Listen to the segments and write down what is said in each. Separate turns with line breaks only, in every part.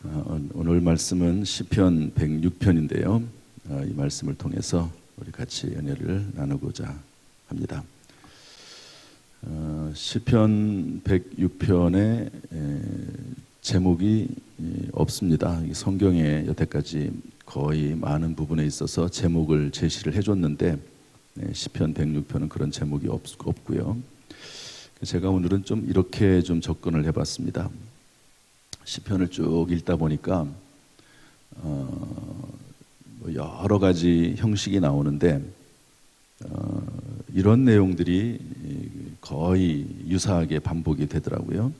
오늘 말씀은 시편 106편인데요. 이 말씀을 통해서 우리 같이 은혜를 나누고자 합니다. 시편 106편의 제목이 없습니다. 성경에 여태까지 거의 많은 부분에 있어서 제목을 제시를 해줬는데 시편 106편은 그런 제목이 없고요. 제가 오늘은 좀 이렇게 좀 접근을 해봤습니다. 시편을 쭉 읽다 보니까 여러 가지 형식이 나오는데 이런 내용들이 거의 유사하게 반복이 되더라고요.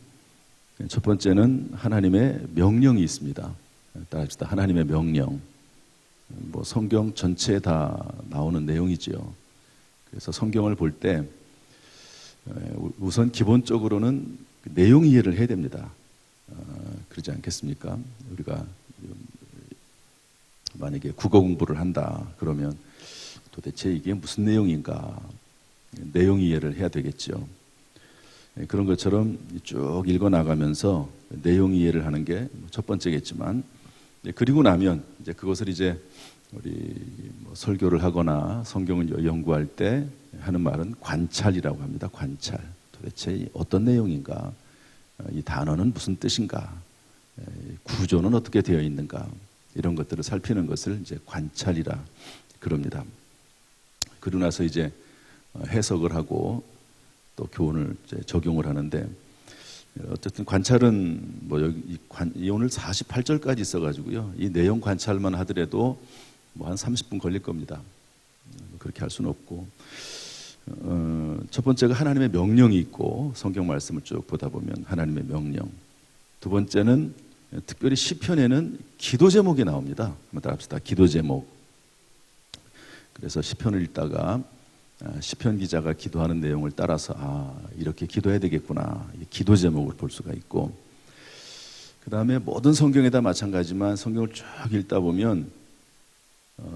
첫 번째는 하나님의 명령이 있습니다. 따라합시다. 하나님의 명령. 성경 전체에 다 나오는 내용이지요. 그래서 성경을 볼 때 우선 기본적으로는 내용 이해를 해야 됩니다. 그러지 않겠습니까? 우리가 만약에 국어 공부를 한다 그러면 도대체 이게 무슨 내용인가 내용 이해를 해야 되겠죠. 그런 것처럼 쭉 읽어 나가면서 내용 이해를 하는 게 첫 번째겠지만, 그리고 나면 이제 그것을 이제 우리 설교를 하거나 성경을 연구할 때 하는 말은 관찰이라고 합니다. 관찰. 도대체 어떤 내용인가? 이 단어는 무슨 뜻인가? 구조는 어떻게 되어 있는가? 이런 것들을 살피는 것을 이제 관찰이라 그럽니다. 그러고 나서 이제 해석을 하고 또 교훈을 이제 적용을 하는데, 어쨌든 관찰은 여기 오늘 48절까지 있어가지고요. 이 내용 관찰만 하더라도 한 30분 걸릴 겁니다. 그렇게 할 수는 없고, 첫 번째가 하나님의 명령이 있고, 성경 말씀을 쭉 보다 보면 하나님의 명령. 두 번째는 특별히 시편에는 기도 제목이 나옵니다. 한번 따라합시다. 기도 제목. 그래서 시편을 읽다가 시편 기자가 기도하는 내용을 따라서 이렇게 기도해야 되겠구나, 기도 제목을 볼 수가 있고, 그 다음에 모든 성경에 다 마찬가지지만 성경을 쭉 읽다 보면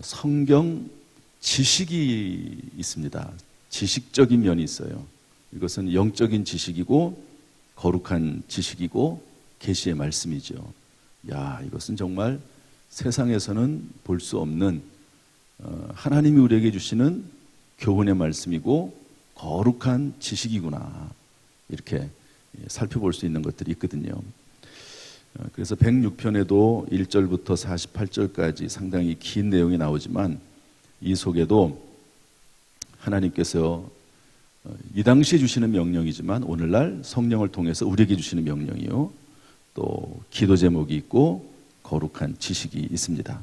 성경 지식이 있습니다. 지식적인 면이 있어요. 이것은 영적인 지식이고 거룩한 지식이고 계시의 말씀이죠. 이것은 정말 세상에서는 볼 수 없는 하나님이 우리에게 주시는 교훈의 말씀이고 거룩한 지식이구나, 이렇게 살펴볼 수 있는 것들이 있거든요. 그래서 106편에도 1절부터 48절까지 상당히 긴 내용이 나오지만, 이 속에도 하나님께서 이 당시에 주시는 명령이지만 오늘날 성령을 통해서 우리에게 주시는 명령이요, 또 기도 제목이 있고 거룩한 지식이 있습니다.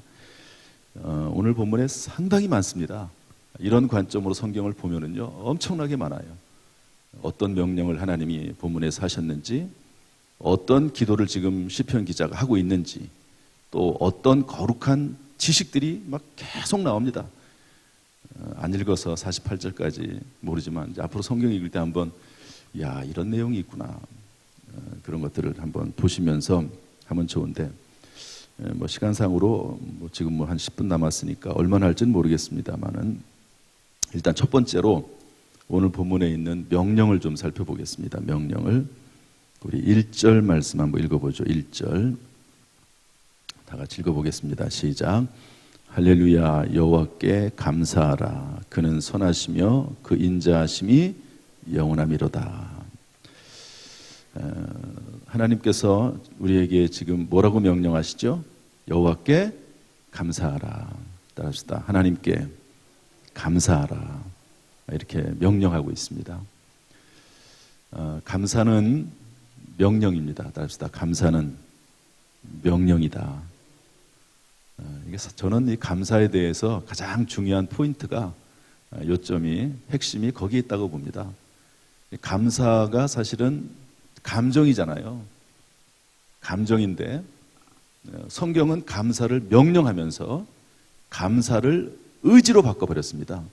오늘 본문에 상당히 많습니다. 이런 관점으로 성경을 보면은요, 엄청나게 많아요. 어떤 명령을 하나님이 본문에서 하셨는지, 어떤 기도를 지금 시편 기자가 하고 있는지, 또 어떤 거룩한 지식들이 막 계속 나옵니다. 안 읽어서 48절까지 모르지만 이제 앞으로 성경 읽을 때 한번 이런 내용이 있구나, 그런 것들을 한번 보시면서 하면 좋은데, 시간상으로 지금 한 10분 남았으니까 얼마나 할지는 모르겠습니다만은, 일단 첫 번째로 오늘 본문에 있는 명령을 좀 살펴보겠습니다. 명령을 우리 1절 말씀 한번 읽어보죠. 1절 다 같이 읽어보겠습니다. 시작. 할렐루야. 여호와께 감사하라. 그는 선하시며 그 인자하심이 영원하미로다. 하나님께서 우리에게 지금 뭐라고 명령하시죠? 여호와께 감사하라. 따라합시다. 하나님께 감사하라. 이렇게 명령하고 있습니다. 감사는 명령입니다. 따라합시다. 감사는 명령이다. 저는 이 감사에 대해서 가장 중요한 포인트가, 요점이, 핵심이 거기에 있다고 봅니다. 감사가 사실은 감정이잖아요. 감정인데 성경은 감사를 명령하면서 감사를 의지로 바꿔버렸습니다.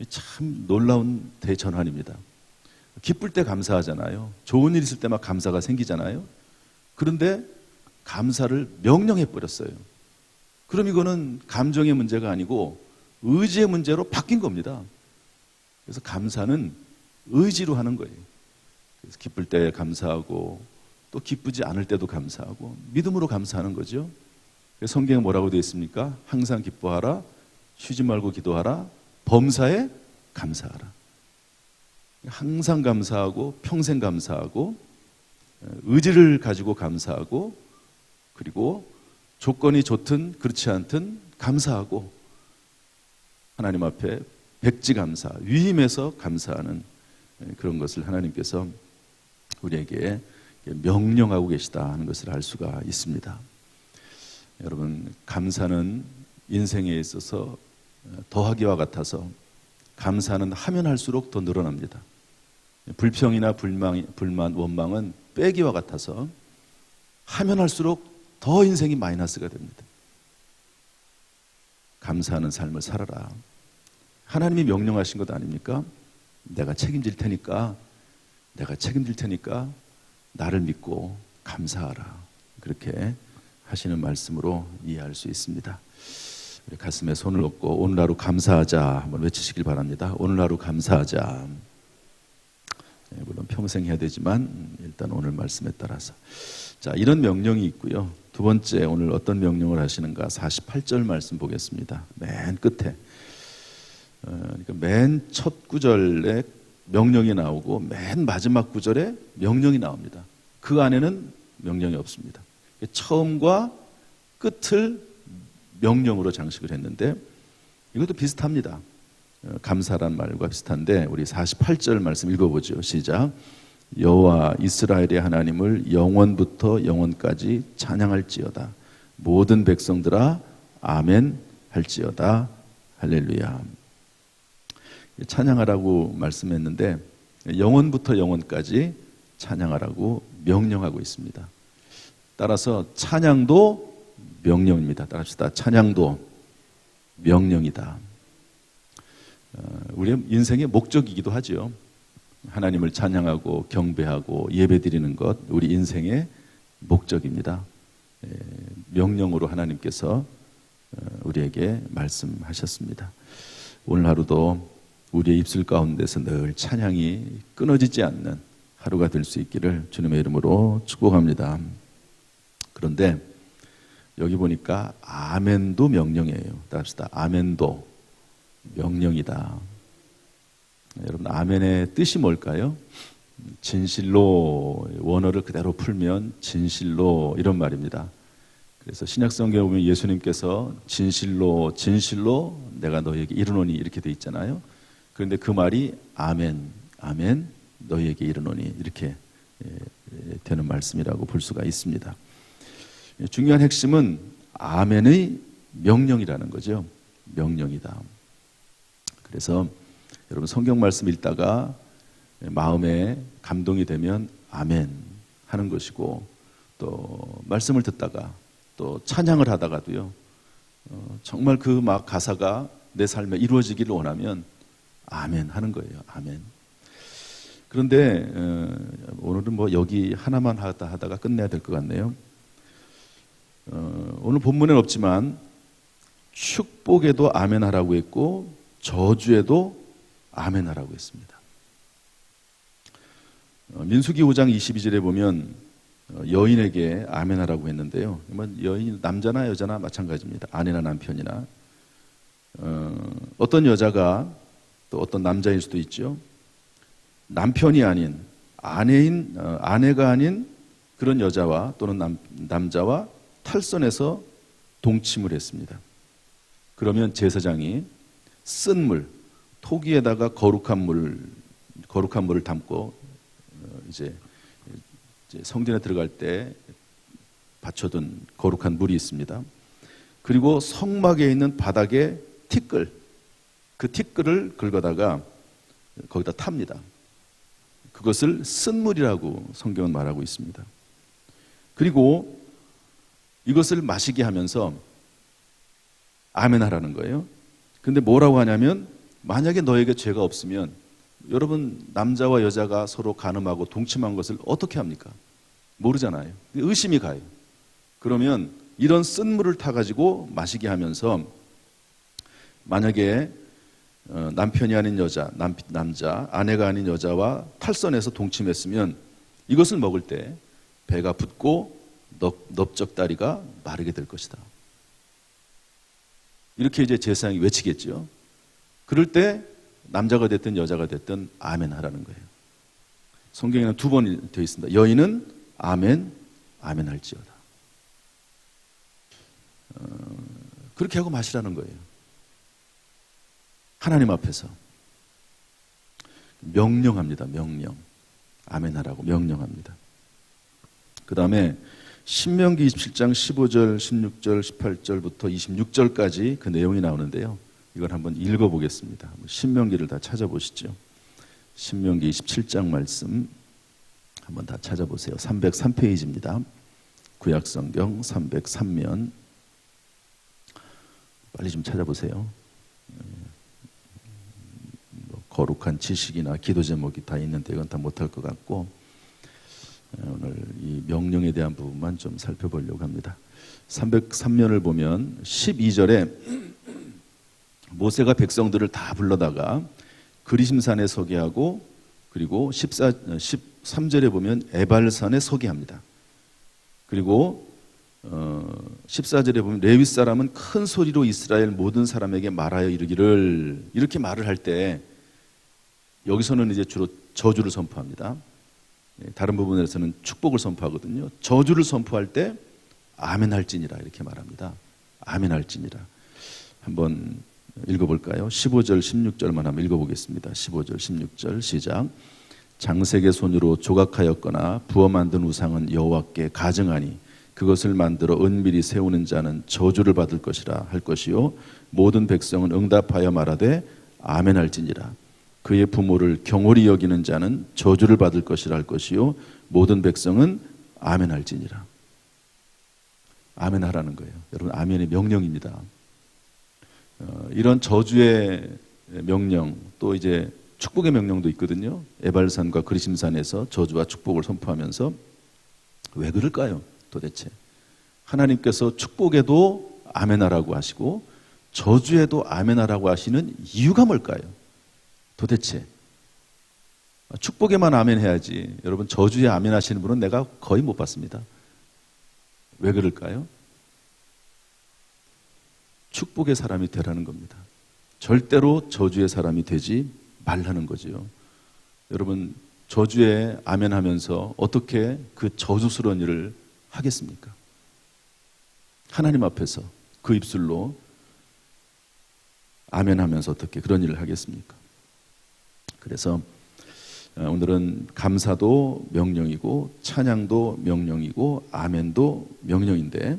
참 놀라운 대전환입니다. 기쁠 때 감사하잖아요. 좋은 일 있을 때 막 감사가 생기잖아요. 그런데 감사를 명령해버렸어요. 그럼 이거는 감정의 문제가 아니고 의지의 문제로 바뀐 겁니다. 그래서 감사는 의지로 하는 거예요. 그래서 기쁠 때 감사하고 또 기쁘지 않을 때도 감사하고 믿음으로 감사하는 거죠. 성경에 뭐라고 되어 있습니까? 항상 기뻐하라, 쉬지 말고 기도하라, 범사에 감사하라. 항상 감사하고 평생 감사하고 의지를 가지고 감사하고 그리고 조건이 좋든 그렇지 않든 감사하고 하나님 앞에 백지감사, 위임해서 감사하는 그런 것을 하나님께서 우리에게 명령하고 계시다 하는 것을 알 수가 있습니다. 여러분, 감사는 인생에 있어서 더하기와 같아서 감사는 하면 할수록 더 늘어납니다. 불평이나 불만, 원망은 빼기와 같아서 하면 할수록 더 인생이 마이너스가 됩니다. 감사하는 삶을 살아라. 하나님이 명령하신 것 아닙니까? 내가 책임질 테니까 나를 믿고 감사하라. 그렇게 하시는 말씀으로 이해할 수 있습니다. 우리 가슴에 손을 얹고 오늘 하루 감사하자 한번 외치시길 바랍니다. 오늘 하루 감사하자. 물론 평생 해야 되지만 일단 오늘 말씀에 따라서 자, 이런 명령이 있고요. 두 번째, 오늘 어떤 명령을 하시는가? 48절 말씀 보겠습니다. 맨 끝에 그러니까 맨 첫 구절에 명령이 나오고 맨 마지막 구절에 명령이 나옵니다. 그 안에는 명령이 없습니다. 처음과 끝을 명령으로 장식을 했는데 이것도 비슷합니다. 감사란 말과 비슷한데 우리 48절 말씀 읽어보죠. 시작. 여호와 이스라엘의 하나님을 영원부터 영원까지 찬양할지어다. 모든 백성들아 아멘 할지어다. 할렐루야. 찬양하라고 말씀했는데 영원부터 영원까지 찬양하라고 명령하고 있습니다. 따라서 찬양도 명령입니다. 따라합시다. 찬양도 명령이다. 우리의 인생의 목적이기도 하죠. 하나님을 찬양하고 경배하고 예배드리는 것 우리 인생의 목적입니다. 명령으로 하나님께서 우리에게 말씀하셨습니다. 오늘 하루도 우리의 입술 가운데서 늘 찬양이 끊어지지 않는 하루가 될 수 있기를 주님의 이름으로 축복합니다. 그런데 여기 보니까 아멘도 명령이에요. 따라합시다. 아멘도 명령이다. 여러분, 아멘의 뜻이 뭘까요? 진실로, 원어를 그대로 풀면 진실로 이런 말입니다. 그래서 신약성경에 보면 예수님께서 진실로 진실로 내가 너에게 이르노니 이렇게 돼 있잖아요. 그런데 그 말이 아멘, 아멘 너희에게 이르노니 이렇게 되는 말씀이라고 볼 수가 있습니다. 중요한 핵심은 아멘의 명령이라는 거죠. 명령이다. 그래서 여러분 성경 말씀 읽다가 마음에 감동이 되면 아멘 하는 것이고 또 말씀을 듣다가 또 찬양을 하다가도요 정말 그 막 가사가 내 삶에 이루어지기를 원하면 아멘 하는 거예요. 아멘. 그런데 오늘은 뭐 여기 하나만 하다가 끝내야 될 것 같네요. 오늘 본문에는 없지만 축복에도 아멘 하라고 했고 저주에도 아멘 하라고 했습니다. 민수기 5장 22절에 보면 여인에게 아멘 하라고 했는데요. 여인 남자나 여자나 마찬가지입니다. 아내나 남편이나 어떤 여자가 또 어떤 남자일 수도 있죠. 남편이 아닌 아내가 아닌 그런 여자와 또는 남자와 탈선해서 동침을 했습니다. 그러면 제사장이 쓴 물, 토기에다가 거룩한 물을 담고 이제 성전에 들어갈 때 받쳐둔 거룩한 물이 있습니다. 그리고 성막에 있는 바닥에 티끌, 그 티끌을 긁어다가 거기다 탑니다. 그것을 쓴 물이라고 성경은 말하고 있습니다. 그리고 이것을 마시게 하면서 아멘 하라는 거예요. 근데 뭐라고 하냐면 만약에 너에게 죄가 없으면 여러분 남자와 여자가 서로 간음하고 동침한 것을 어떻게 합니까? 모르잖아요. 의심이 가요. 그러면 이런 쓴 물을 타가지고 마시게 하면서 만약에 남편이 아닌 여자, 남자, 아내가 아닌 여자와 탈선해서 동침했으면 이것을 먹을 때 배가 붓고 넓적다리가 마르게 될 것이다. 이렇게 이제 제사장이 외치겠죠. 그럴 때 남자가 됐든 여자가 됐든 아멘 하라는 거예요. 성경에는 2번 되어 있습니다. 여인은 아멘, 아멘 할지어다. 그렇게 하고 마시라는 거예요. 하나님 앞에서 명령합니다. 명령. 아멘 하라고 명령합니다. 그 다음에 신명기 27장 15절, 16절, 18절부터 26절까지 그 내용이 나오는데요. 이걸 한번 읽어보겠습니다. 신명기를 다 찾아보시죠. 신명기 27장 말씀 한번 다 찾아보세요. 303페이지입니다. 구약성경 303면 빨리 좀 찾아보세요. 거룩한 지식이나 기도 제목이 다 있는데 이건 다 못할 것 같고 오늘 이 명령에 대한 부분만 좀 살펴보려고 합니다. 303면을 보면 12절에 모세가 백성들을 다 불러다가 그리심산에 서게 하고 그리고 13절에 보면 에발산에 서게 합니다. 그리고 14절에 보면 레위 사람은 큰 소리로 이스라엘 모든 사람에게 말하여 이르기를 이렇게 말을 할 때 여기서는 이제 주로 저주를 선포합니다. 다른 부분에서는 축복을 선포하거든요. 저주를 선포할 때 아멘 할지니라 이렇게 말합니다. 아멘 할지니라. 한번 읽어볼까요? 15절 16절만 한번 읽어보겠습니다. 15절 16절 시작. 장색의 손으로 조각하였거나 부어 만든 우상은 여호와께 가증하니 그것을 만들어 은밀히 세우는 자는 저주를 받을 것이라 할 것이요 모든 백성은 응답하여 말하되 아멘 할지니라. 그의 부모를 경홀히 여기는 자는 저주를 받을 것이라 할 것이요 모든 백성은 아멘 할지니라. 아멘 하라는 거예요. 여러분 아멘의 명령입니다. 이런 저주의 명령 또 이제 축복의 명령도 있거든요. 에발산과 그리심산에서 저주와 축복을 선포하면서 왜 그럴까요? 도대체 하나님께서 축복에도 아멘하라고 하시고 저주에도 아멘하라고 하시는 이유가 뭘까요? 도대체 축복에만 아멘해야지 여러분 저주에 아멘하시는 분은 내가 거의 못 봤습니다. 왜 그럴까요? 축복의 사람이 되라는 겁니다. 절대로 저주의 사람이 되지 말라는 거죠. 여러분 저주에 아멘하면서 어떻게 그 저주스러운 일을 하겠습니까? 하나님 앞에서 그 입술로 아멘하면서 어떻게 그런 일을 하겠습니까? 그래서 오늘은 감사도 명령이고 찬양도 명령이고 아멘도 명령인데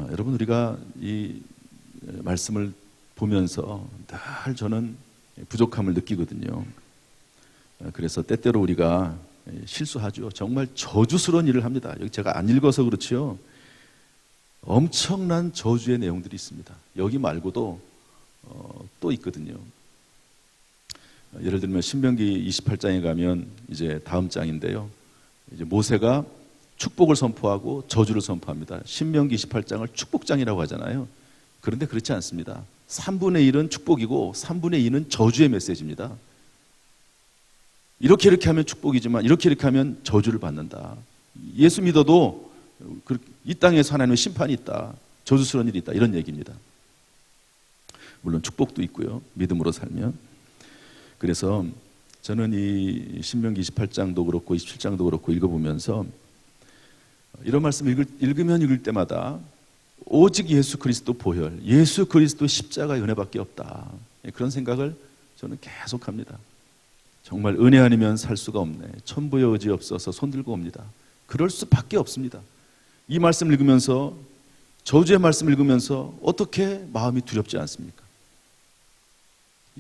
여러분 우리가 이 말씀을 보면서 늘 저는 부족함을 느끼거든요. 그래서 때때로 우리가 실수하죠. 정말 저주스러운 일을 합니다. 여기 제가 안 읽어서 그렇지요. 엄청난 저주의 내용들이 있습니다. 여기 말고도 또 있거든요. 예를 들면 신명기 28장에 가면 이제 다음 장인데요. 이제 모세가 축복을 선포하고 저주를 선포합니다. 신명기 28장을 축복장이라고 하잖아요. 그런데 그렇지 않습니다. 3분의 1은 축복이고 3분의 2는 저주의 메시지입니다. 이렇게 하면 축복이지만 이렇게 하면 저주를 받는다. 예수 믿어도 이 땅에서 하나님의 심판이 있다. 저주스러운 일이 있다. 이런 얘기입니다. 물론 축복도 있고요. 믿음으로 살면. 그래서 저는 이 신명기 28장도 그렇고 27장도 그렇고 읽어보면서 이런 말씀 읽으면 읽을 때마다 오직 예수 그리스도 보혈, 예수 그리스도 십자가의 은혜밖에 없다. 그런 생각을 저는 계속합니다. 정말 은혜 아니면 살 수가 없네. 천부의 의지 없어서 손들고 옵니다. 그럴 수밖에 없습니다. 이 말씀 읽으면서 저주의 말씀 읽으면서 어떻게 마음이 두렵지 않습니까?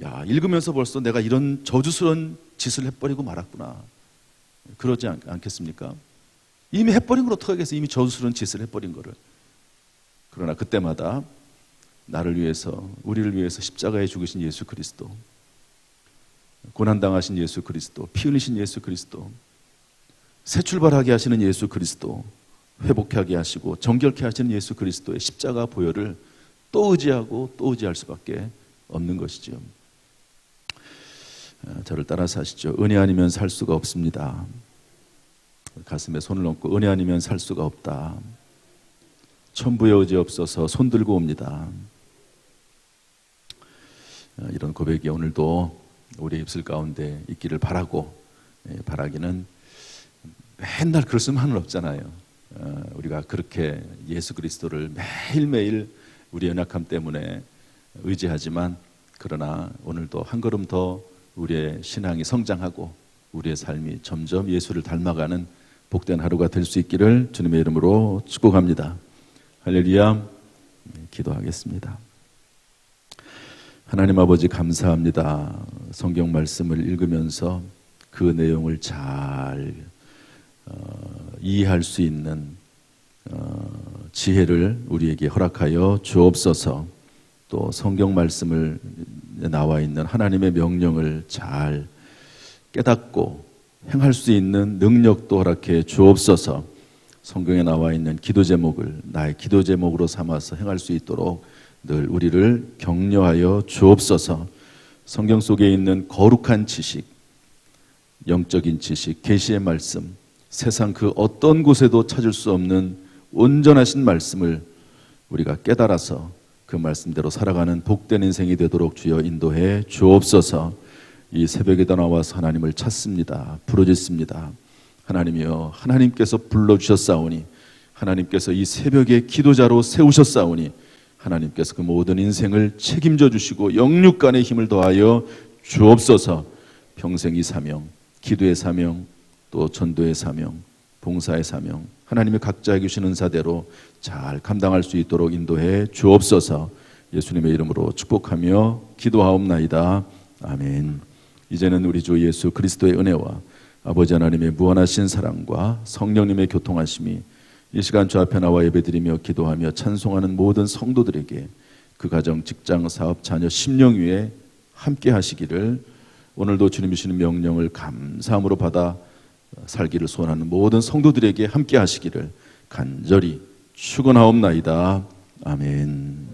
야, 읽으면서 벌써 내가 이런 저주스러운 짓을 해버리고 말았구나. 그러지 않겠습니까? 이미 해버린 걸 어떻게 하겠어요? 이미 저주스러운 짓을 해버린 거를. 그러나 그때마다 나를 위해서, 우리를 위해서 십자가에 죽으신 예수 그리스도, 고난당하신 예수 그리스도, 피 흘리신 예수 그리스도, 새 출발하게 하시는 예수 그리스도, 회복하게 하시고 정결케 하시는 예수 그리스도의 십자가 보혈을 또 의지하고 또 의지할 수밖에 없는 것이죠. 저를 따라서 하시죠. 은혜 아니면 살 수가 없습니다. 가슴에 손을 얹고 은혜 아니면 살 수가 없다. 천부의 의지 없어서 손 들고 옵니다. 이런 고백이 오늘도 우리의 입술 가운데 있기를 바라고, 바라기는 맨날 그럴 수만은 없잖아요. 우리가 그렇게 예수 그리스도를 매일매일 우리 연약함 때문에 의지하지만, 그러나 오늘도 한 걸음 더 우리의 신앙이 성장하고 우리의 삶이 점점 예수를 닮아가는 복된 하루가 될 수 있기를 주님의 이름으로 축복합니다. 할렐루야. 기도하겠습니다. 하나님 아버지, 감사합니다. 성경 말씀을 읽으면서 그 내용을 잘 이해할 수 있는 지혜를 우리에게 허락하여 주옵소서. 또 성경 말씀을 나와 있는 하나님의 명령을 잘 깨닫고 행할 수 있는 능력도 허락해 주옵소서. 성경에 나와 있는 기도 제목을 나의 기도 제목으로 삼아서 행할 수 있도록 늘 우리를 격려하여 주옵소서. 성경 속에 있는 거룩한 지식, 영적인 지식, 계시의 말씀, 세상 그 어떤 곳에도 찾을 수 없는 온전하신 말씀을 우리가 깨달아서 그 말씀대로 살아가는 복된 인생이 되도록 주여 인도해 주옵소서. 이 새벽에도 나와서 하나님을 찾습니다. 부르짖습니다. 하나님이여, 하나님께서 불러주셨사오니, 하나님께서 이 새벽에 기도자로 세우셨사오니, 하나님께서 그 모든 인생을 책임져 주시고 영육간의 힘을 더하여 주옵소서. 평생 이 사명, 기도의 사명, 또 전도의 사명, 봉사의 사명, 하나님이 각자에게 주신 은사대로 잘 감당할 수 있도록 인도해 주옵소서. 예수님의 이름으로 축복하며 기도하옵나이다. 아멘. 이제는 우리 주 예수 그리스도의 은혜와 아버지 하나님의 무한하신 사랑과 성령님의 교통하심이 이 시간 주 앞에 나와 예배드리며 기도하며 찬송하는 모든 성도들에게 그 가정, 직장, 사업, 자녀, 심령 위에 함께 하시기를, 오늘도 주님이 주시는 명령을 감사함으로 받아 살기를 소원하는 모든 성도들에게 함께 하시기를 간절히 축원하옵나이다. 아멘.